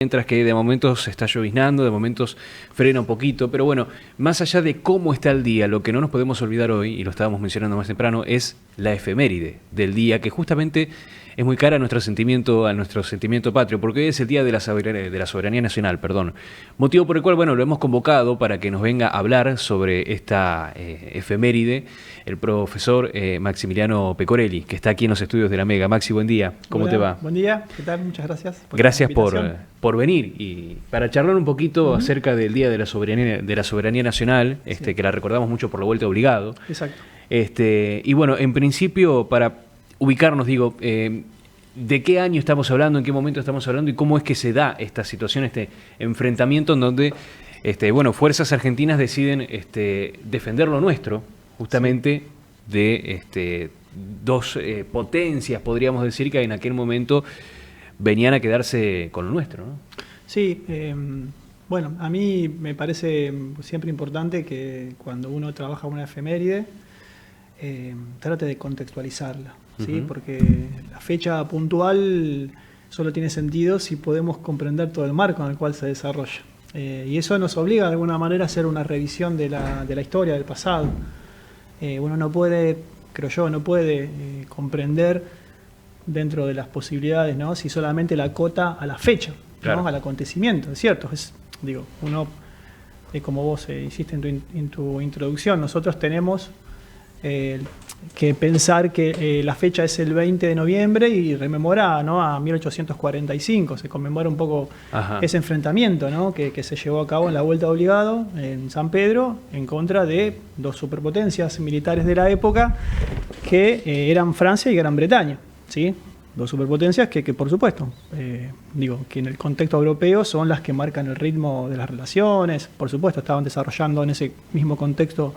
Mientras que de momentos está lloviznando, de momentos frena un poquito, pero bueno, más allá de cómo está el día, lo que no nos podemos olvidar hoy, y lo estábamos mencionando más temprano, es la efeméride del día, que justamente es muy cara a nuestro sentimiento patrio, porque hoy es el Día de la Soberanía Nacional, perdón. Motivo por el cual, bueno, lo hemos convocado para que nos venga a hablar sobre esta efeméride el profesor Maximiliano Pecorelli, que está aquí en los estudios de la Mega. Maxi, buen día, ¿cómo Hola, te va? Buen día, ¿qué tal? Muchas gracias. Gracias por venir y para charlar un poquito acerca del Día de la Soberanía Nacional, Sí. que la recordamos mucho por la vuelta obligado. Exacto. Y bueno, en principio, para ubicarnos, digo, ¿de qué año estamos hablando, en qué momento estamos hablando y cómo es que se da esta situación, este enfrentamiento en donde fuerzas argentinas deciden defender lo nuestro, justamente de dos potencias, podríamos decir, que en aquel momento venían a quedarse con lo nuestro, ¿no? Sí, bueno, a mí me parece siempre importante que cuando uno trabaja una efeméride, trate de contextualizarla, ¿sí? Porque la fecha puntual solo tiene sentido si podemos comprender todo el marco en el cual se desarrolla. Y eso nos obliga de alguna manera a hacer una revisión de la historia, del pasado. Uno no puede, creo yo, no puede comprender dentro de las posibilidades, ¿no? Si solamente la acota a la fecha, claro, ¿no? Al acontecimiento, es cierto. Uno, como vos hiciste en tu introducción, nosotros tenemos que pensar que la fecha es el 20 de noviembre y rememora, ¿no? A 1845, se conmemora un poco ese enfrentamiento, ¿no? que se llevó a cabo en la Vuelta Obligado en San Pedro en contra de dos superpotencias militares de la época que eran Francia y Gran Bretaña, ¿sí? Dos superpotencias que por supuesto, que en el contexto europeo son las que marcan el ritmo de las relaciones. Por supuesto, estaban desarrollando en ese mismo contexto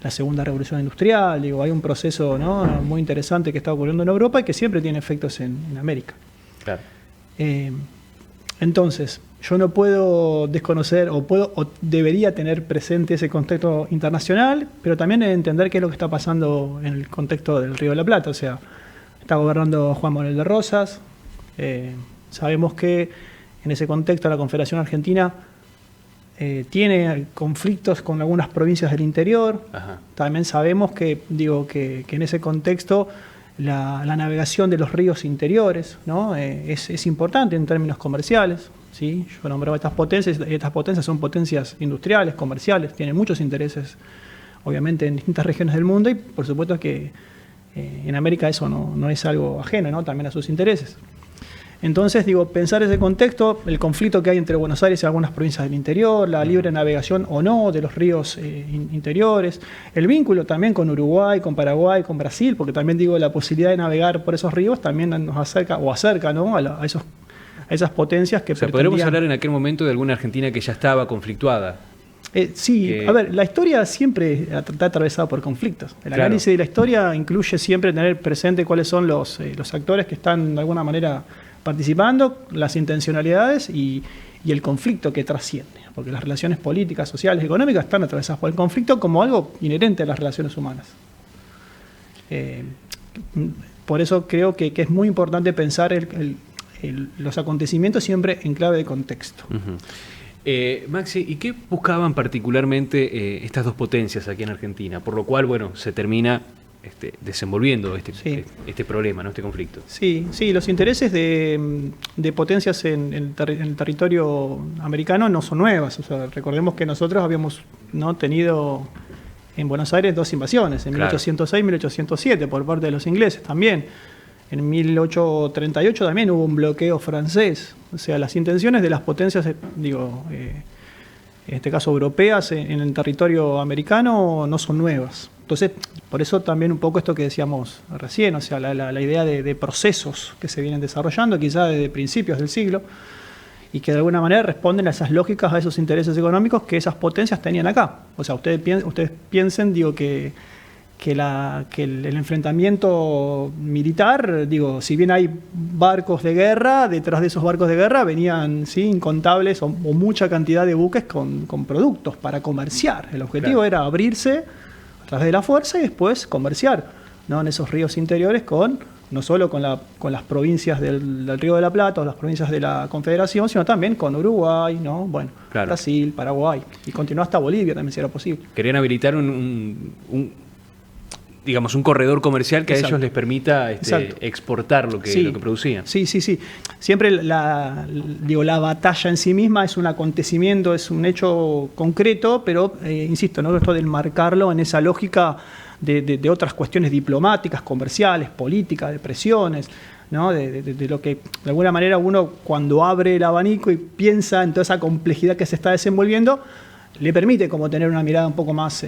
la segunda revolución industrial. Hay un proceso, ¿no? muy interesante que está ocurriendo en Europa y que siempre tiene efectos en América. Claro. Entonces, yo no puedo desconocer o debería tener presente ese contexto internacional, pero también entender qué es lo que está pasando en el contexto del Río de la Plata. O sea, está gobernando Juan Manuel de Rosas. Sabemos que en ese contexto la Confederación Argentina tiene conflictos con algunas provincias del interior. También sabemos que en ese contexto la navegación de los ríos interiores, ¿no? es importante en términos comerciales, ¿sí? Yo nombraba estas potencias son potencias industriales, comerciales, tienen muchos intereses, obviamente, en distintas regiones del mundo y por supuesto que en América eso no es algo ajeno, ¿no? También a sus intereses. Entonces, pensar ese contexto, el conflicto que hay entre Buenos Aires y algunas provincias del interior, la libre navegación o no de los ríos interiores, el vínculo también con Uruguay, con Paraguay, con Brasil, porque también la posibilidad de navegar por esos ríos también nos acerca ¿no? a esas potencias que podríamos hablar en aquel momento de alguna Argentina que ya estaba conflictuada. Sí, a ver, la historia siempre está atravesada por conflictos. El análisis de la historia incluye siempre tener presente cuáles son los actores que están de alguna manera participando, las intencionalidades y el conflicto que trasciende, porque las relaciones políticas, sociales, económicas están atravesadas por el conflicto como algo inherente a las relaciones humanas. Por eso creo que es muy importante pensar los acontecimientos siempre en clave de contexto. Maxi, ¿y qué buscaban particularmente estas dos potencias aquí en Argentina? Por lo cual, bueno, se termina desenvolviendo este problema, ¿no? Este conflicto. Sí, los intereses de potencias en el territorio americano no son nuevas. O sea, recordemos que nosotros habíamos tenido en Buenos Aires dos invasiones, en 1806 y 1807, por parte de los ingleses también. En 1838 también hubo un bloqueo francés. O sea, las intenciones de las potencias, en este caso europeas, en el territorio americano no son nuevas. Entonces, por eso también un poco esto que decíamos recién, o sea, la idea de procesos que se vienen desarrollando quizá desde principios del siglo y que de alguna manera responden a esas lógicas, a esos intereses económicos que esas potencias tenían acá. O sea, ustedes piensen, que el enfrentamiento militar, si bien hay barcos de guerra, detrás de esos barcos de guerra venían incontables o mucha cantidad de buques con productos para comerciar. El objetivo era abrirse a través de la fuerza y después comerciar, ¿no? En esos ríos interiores con no solo con las provincias del Río de la Plata o las provincias de la Confederación, sino también con Uruguay, ¿no? Bueno, claro. Brasil, Paraguay, y continuó hasta Bolivia también, si era posible. Querían habilitar digamos, un corredor comercial que Exacto. a ellos les permita exportar lo que producían. Sí. Siempre la batalla en sí misma es un acontecimiento, es un hecho concreto, pero, insisto, ¿no? Esto de enmarcarlo en esa lógica de otras cuestiones diplomáticas, comerciales, políticas, de presiones, ¿no? De lo que, de alguna manera, uno cuando abre el abanico y piensa en toda esa complejidad que se está desenvolviendo, le permite como tener una mirada un poco más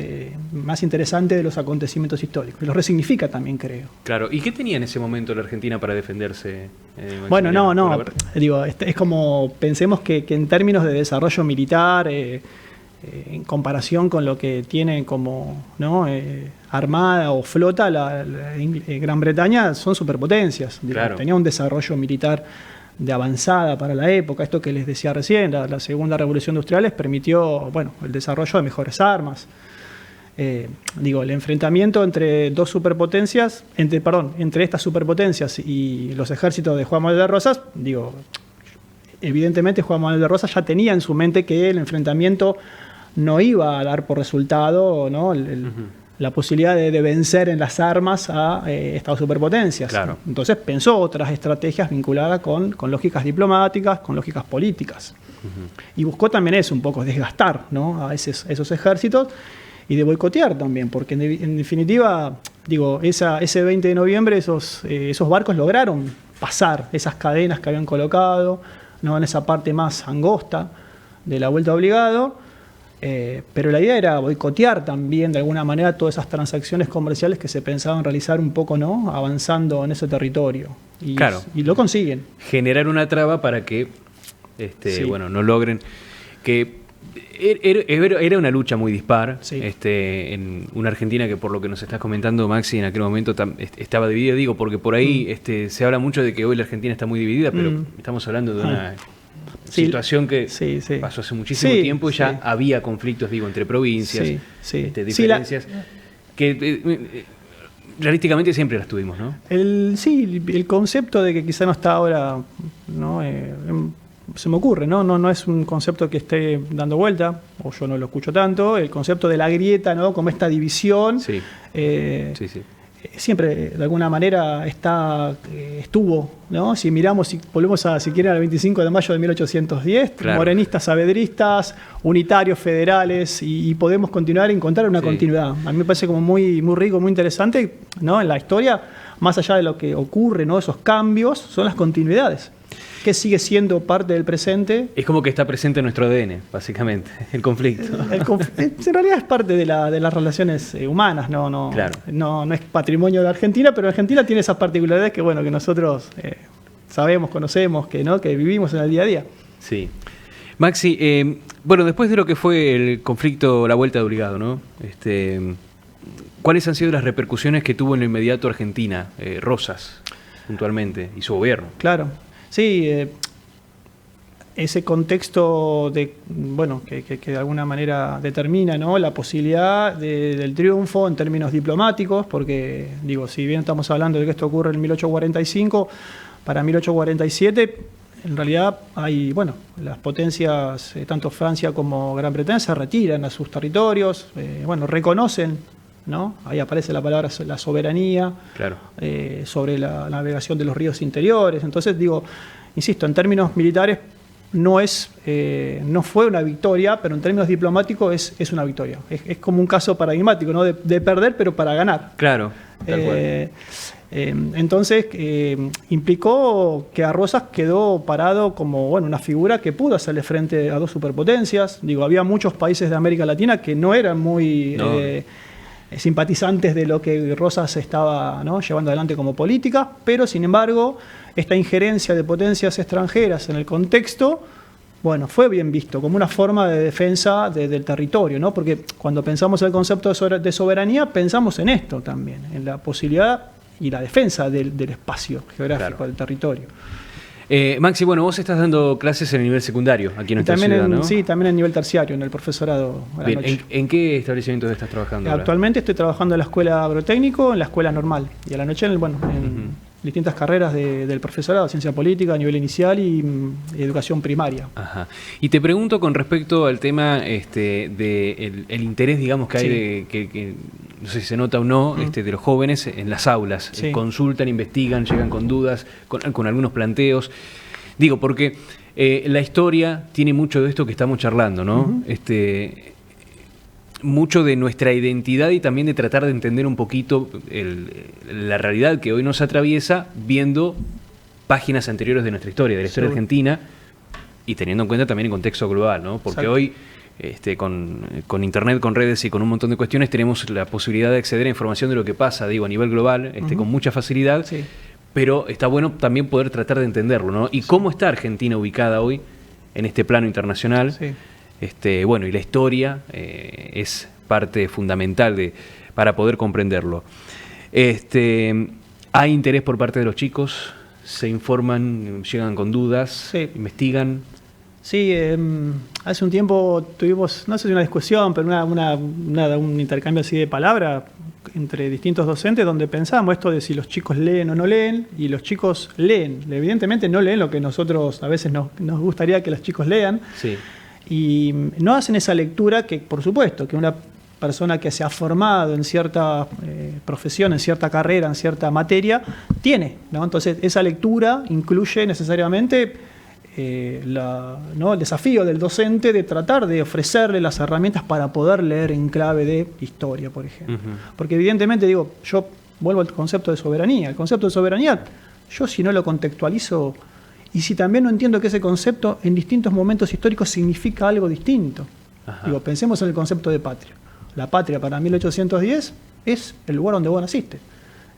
interesante de los acontecimientos históricos. Y los resignifica también, creo. Claro. ¿Y qué tenía en ese momento la Argentina para defenderse? Bueno, no. Digo, es como, pensemos que en términos de desarrollo militar, en comparación con lo que tiene como, ¿no? Armada o flota, Gran Bretaña son superpotencias. Digo, claro. Tenía un desarrollo militar de avanzada para la época. Esto que les decía recién, la segunda revolución industrial les permitió, bueno, el desarrollo de mejores armas. El enfrentamiento entre dos superpotencias, entre estas superpotencias y los ejércitos de Juan Manuel de Rosas, evidentemente Juan Manuel de Rosas ya tenía en su mente que el enfrentamiento no iba a dar por resultado, ¿no? La posibilidad de vencer en las armas a estas superpotencias. Claro. Entonces pensó otras estrategias vinculadas con lógicas diplomáticas, con lógicas políticas. Y buscó también eso, un poco desgastar, ¿no? a esos ejércitos y de boicotear también, porque en definitiva, ese 20 de noviembre esos barcos lograron pasar esas cadenas que habían colocado, ¿no? En esa parte más angosta de la vuelta obligado. Pero la idea era boicotear también de alguna manera todas esas transacciones comerciales que se pensaban realizar un poco, ¿no? Avanzando en ese territorio. Claro. Y lo consiguen. Generar una traba para que no logren. Que era una lucha muy dispar, sí. En una Argentina que, por lo que nos estás comentando, Maxi, en aquel momento estaba dividida, porque por ahí se habla mucho de que hoy la Argentina está muy dividida, pero estamos hablando de una situación que pasó hace muchísimo tiempo y ya había conflictos, entre provincias, diferencias, que realísticamente siempre las tuvimos, ¿no? El concepto de que quizá no está ahora, ¿no? Se me ocurre, no es un concepto que esté dando vuelta, o yo no lo escucho tanto, el concepto de la grieta, ¿no? Como esta división. Sí. Siempre de alguna manera estuvo, ¿no? Si volvemos si quieren al 25 de mayo de 1810, claro. Morenistas, saavedristas, unitarios, federales, y podemos continuar y encontrar una continuidad. A mí me parece como muy, muy rico, muy interesante, ¿no? En la historia, más allá de lo que ocurre, ¿no? Esos cambios, son las continuidades. Que sigue siendo parte del presente. Es como que está presente en nuestro ADN, básicamente, el conflicto. En realidad es parte de las relaciones humanas, claro. no es patrimonio de la Argentina, pero Argentina tiene esas particularidades que nosotros sabemos, conocemos, que vivimos en el día a día. Sí. Maxi, después de lo que fue el conflicto, la vuelta de obligado, ¿no? ¿Cuáles han sido las repercusiones que tuvo en lo inmediato Argentina, Rosas, puntualmente, y su gobierno? Claro. Sí, ese contexto que de alguna manera determina, ¿no? La posibilidad del triunfo en términos diplomáticos, porque si bien estamos hablando de que esto ocurre en 1845, para 1847 en realidad las potencias, tanto Francia como Gran Bretaña, se retiran a sus territorios, reconocen, ¿no? Ahí aparece la palabra la soberanía, claro. Sobre la navegación de los ríos interiores. Entonces, insisto, en términos militares no fue una victoria, pero en términos diplomáticos es una victoria. Es como un caso paradigmático, ¿no? De perder, pero para ganar. Claro, tal cual. Entonces, implicó que a Rosas quedó parado como una figura que pudo hacerle frente a dos superpotencias. Había muchos países de América Latina que no eran muy... simpatizantes de lo que Rosas estaba, ¿no? Llevando adelante como política, pero sin embargo esta injerencia de potencias extranjeras en el contexto, fue bien visto como una forma de defensa del territorio, ¿no? Porque cuando pensamos el concepto de soberanía, pensamos en esto también, en la posibilidad y la defensa del espacio geográfico, claro. Del territorio. Maxi, vos estás dando clases en el nivel secundario aquí en nuestra ciudad, ¿no? Sí, también en nivel terciario, en el profesorado a la noche. ¿En qué establecimientos estás trabajando Actualmente estoy trabajando en la escuela agrotécnico, en la escuela normal, y a la noche distintas carreras del profesorado, ciencia política a nivel inicial y educación primaria. Ajá. Y te pregunto con respecto al tema de el interés, digamos, que hay Sí. que no sé si se nota o no, de los jóvenes en las aulas. Sí. Consultan, investigan, llegan con dudas, con algunos planteos. Digo, porque la historia tiene mucho de esto que estamos charlando, ¿no? Mucho de nuestra identidad y también de tratar de entender un poquito la realidad que hoy nos atraviesa viendo páginas anteriores de nuestra historia, de la historia argentina, y teniendo en cuenta también el contexto global, ¿no? Porque Exacto. hoy, con internet, con redes y con un montón de cuestiones, tenemos la posibilidad de acceder a información de lo que pasa, digo, a nivel global, con mucha facilidad, Sí. pero está bueno también poder tratar de entenderlo, ¿no? Y cómo está Argentina ubicada hoy en este plano internacional. Sí. Bueno, y la historia es parte fundamental para poder comprenderlo. ¿Hay interés por parte de los chicos? ¿Se informan, llegan con dudas, Sí. investigan? Sí, hace un tiempo tuvimos, no sé si una discusión, pero un intercambio así de palabras entre distintos docentes donde pensábamos esto de si los chicos leen o no leen, y los chicos leen. Evidentemente no leen lo que nosotros a veces nos gustaría que los chicos lean. Sí. Y no hacen esa lectura que, por supuesto, que una persona que se ha formado en cierta profesión, en cierta carrera, en cierta materia, tiene, ¿no? Entonces, esa lectura incluye necesariamente el desafío del docente de tratar de ofrecerle las herramientas para poder leer en clave de historia, por ejemplo. Porque evidentemente, digo, yo vuelvo al concepto de soberanía. El concepto de soberanía, yo si no lo contextualizo, y si también no entiendo que ese concepto en distintos momentos históricos significa algo distinto. Ajá. Digo, pensemos en el concepto de patria. La patria para 1810 es el lugar donde vos naciste.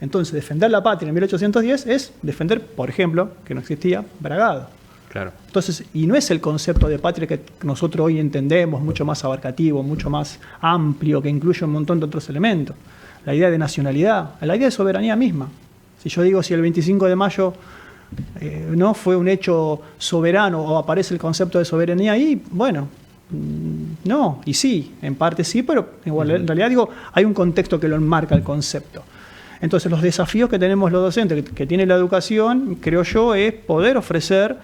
Entonces, defender la patria en 1810 es defender, por ejemplo, que no existía, Bragado. Claro. Entonces, y no es el concepto de patria que nosotros hoy entendemos, mucho más abarcativo, mucho más amplio, que incluye un montón de otros elementos. La idea de nacionalidad, la idea de soberanía misma. Si yo digo si el 25 de mayo no fue un hecho soberano o aparece el concepto de soberanía ahí, bueno, no, y sí, en parte sí, pero igual, en realidad digo, hay un contexto que lo enmarca el concepto. Entonces los desafíos que tenemos los docentes, que tiene la educación, creo yo, es poder ofrecer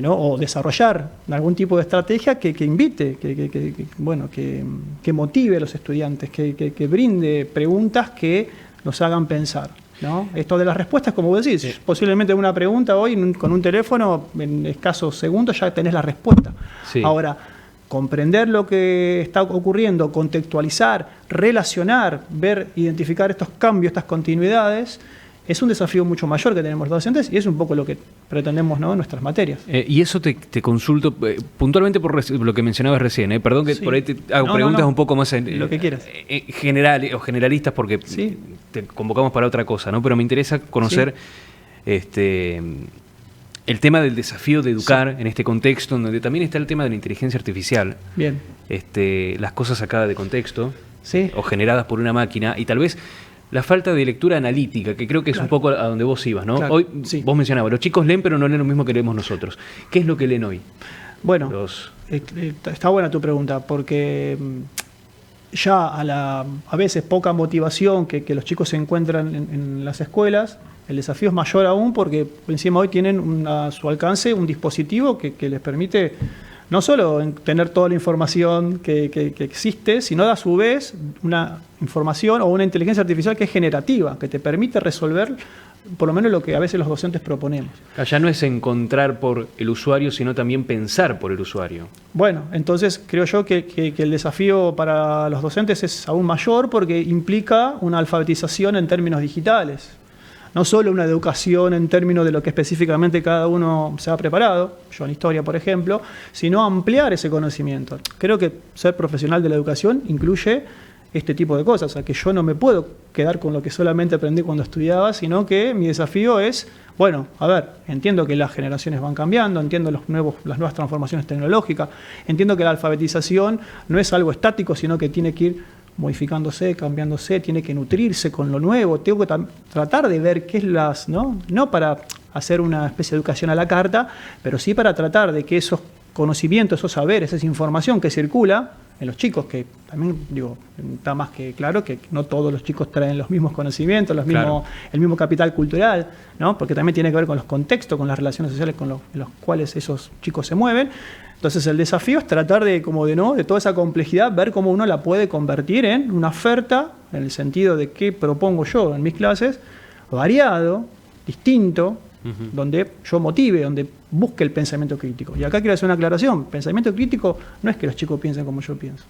o desarrollar algún tipo de estrategia que invite, que motive a los estudiantes, que brinde preguntas que nos hagan pensar, ¿no? Esto de las respuestas, como vos decís, Sí. posiblemente una pregunta hoy con un teléfono, en escasos segundos ya tenés la respuesta. Sí. Ahora, comprender lo que está ocurriendo, contextualizar, relacionar, ver, identificar estos cambios, estas continuidades, es un desafío mucho mayor que tenemos los docentes y es un poco lo que pretendemos, ¿no?, en nuestras materias. Y eso te consulto puntualmente por lo que mencionabas recién. Perdón que Sí. por ahí te hago preguntas un poco más lo que quieras. generalistas porque Sí. te convocamos para otra cosa, ¿no? Pero me interesa conocer el tema del desafío de educar en este contexto, en donde también está el tema de la inteligencia artificial. Bien. Las cosas sacadas de contexto Sí. o generadas por una máquina y tal vez la falta de lectura analítica, que creo que es un poco a donde vos ibas, ¿no? Claro, Hoy sí. vos mencionabas, los chicos leen pero no leen lo mismo que leemos nosotros. ¿Qué es lo que leen hoy? Bueno, Los- está buena tu pregunta, porque ya a veces poca motivación que los chicos se encuentran en las escuelas, el desafío es mayor aún porque encima hoy tienen a su alcance un dispositivo que les permite no solo tener toda la información que existe, sino a su vez una información o una inteligencia artificial que es generativa, que te permite resolver por lo menos lo que a veces los docentes proponemos. Ya no es encontrar por el usuario, sino también pensar por el usuario. Bueno, entonces creo yo que el desafío para los docentes es aún mayor porque implica una alfabetización en términos digitales. No solo una educación en términos de lo que específicamente cada uno se ha preparado, yo en historia por ejemplo, sino ampliar ese conocimiento. Creo que ser profesional de la educación incluye este tipo de cosas, o sea, que yo no me puedo quedar con lo que solamente aprendí cuando estudiaba, sino que mi desafío es, bueno, a ver, entiendo que las generaciones van cambiando, entiendo las nuevas transformaciones tecnológicas, entiendo que la alfabetización no es algo estático, sino que tiene que ir modificándose, cambiándose, tiene que nutrirse con lo nuevo, tengo que tratar de ver qué es no para hacer una especie de educación a la carta, pero sí para tratar de que esos conocimientos, esos saberes, esa información que circula en los chicos, que también está más que claro que no todos los chicos traen los mismos conocimientos, el mismo capital cultural, ¿no? Porque también tiene que ver con los contextos, con las relaciones sociales en los cuales esos chicos se mueven. Entonces el desafío es tratar de toda esa complejidad, ver cómo uno la puede convertir en una oferta, en el sentido de qué propongo yo en mis clases, variado, distinto, donde yo motive, donde busque el pensamiento crítico. Y acá quiero hacer una aclaración. Pensamiento crítico no es que los chicos piensen como yo pienso,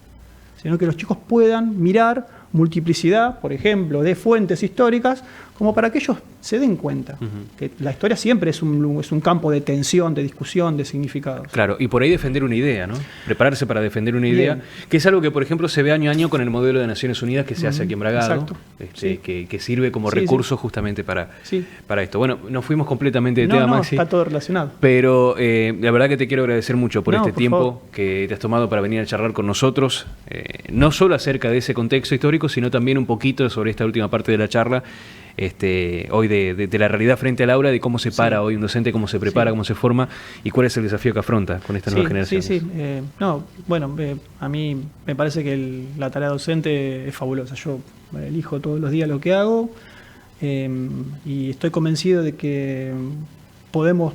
sino que los chicos puedan mirar multiplicidad, por ejemplo, de fuentes históricas, como para que ellos se den cuenta que la historia siempre es un campo de tensión, de discusión, de significados. Claro, y por ahí defender una idea, ¿no? Prepararse para defender una idea, que es algo que, por ejemplo, se ve año a año con el modelo de Naciones Unidas que se hace aquí en Bragado, que sirve como recurso justamente para esto. Bueno, nos fuimos completamente de tema, Maxi. Está todo relacionado. Pero la verdad que te quiero agradecer mucho por este tiempo que te has tomado para venir a charlar con nosotros, no solo acerca de ese contexto histórico, sino también un poquito sobre esta última parte de la charla, hoy de la realidad frente al aula, de cómo se para hoy un docente, cómo se prepara, cómo se forma y cuál es el desafío que afronta con estas nuevas generaciones. A mí me parece que la tarea docente es fabulosa. Yo elijo todos los días lo que hago y estoy convencido de que podemos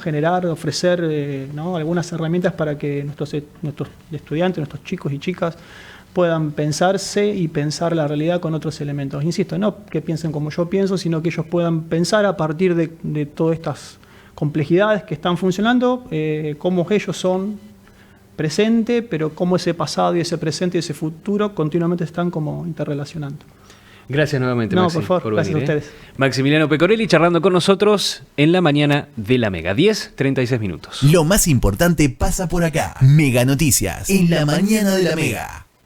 generar, ofrecer algunas herramientas para que nuestros estudiantes, nuestros chicos y chicas puedan pensarse y pensar la realidad con otros elementos. Insisto, no que piensen como yo pienso, sino que ellos puedan pensar a partir de todas estas complejidades que están funcionando, cómo ellos son presente, pero cómo ese pasado y ese presente y ese futuro continuamente están como interrelacionando. Gracias nuevamente, Maxi, por favor, gracias a ustedes. Maximiliano Pecorelli charlando con nosotros en la mañana de la Mega. 10:36 minutos. Lo más importante pasa por acá. Mega Noticias, en la mañana de la Mega.